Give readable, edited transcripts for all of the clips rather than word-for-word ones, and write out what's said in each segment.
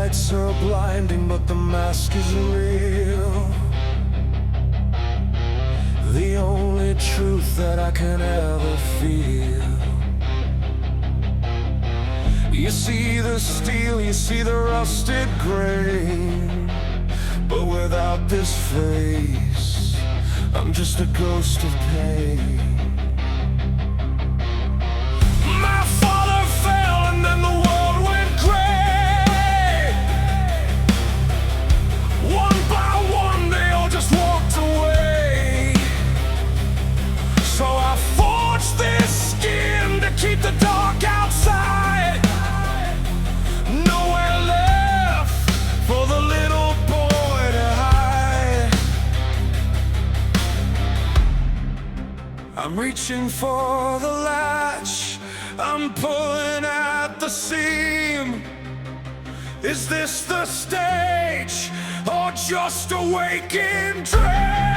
lights are blinding, but the mask is real. The only truth that I can ever feel. You see the steel, you see the rusted grain, but without this face, I'm just a ghost of pain. My father fell and then the world went gray. One by one they all just walked away. So I forged this skin to keep the dark outside. Nowhere left for the little boy to hide. I'm reaching for the latch, I'm pulling at the seam. Is this the stage, or just a waking dream?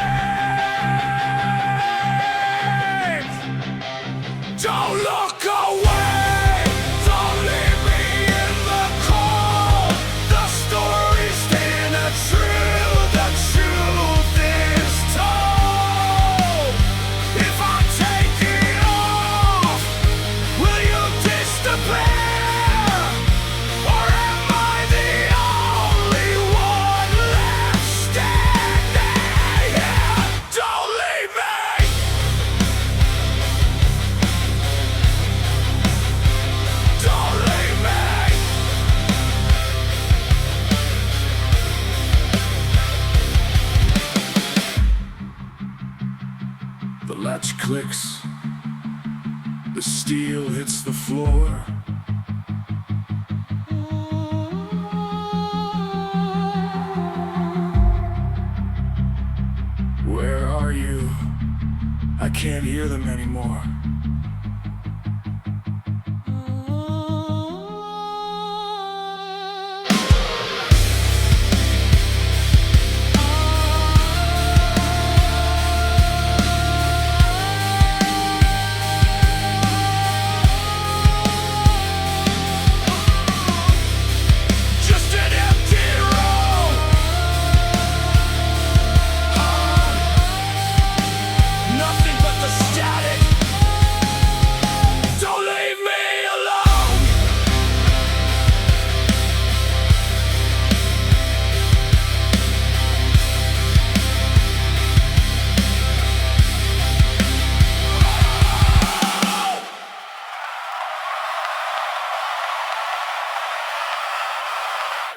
Don't look away, don't leave me in the cold. The story's staying true, the truth is told. If I take it off, will you disappear? Or am I the only one left standing here? Don't leave me! Don't leave me! The latch clicks, the steel hits the floor. Where are you? I can't hear them anymore.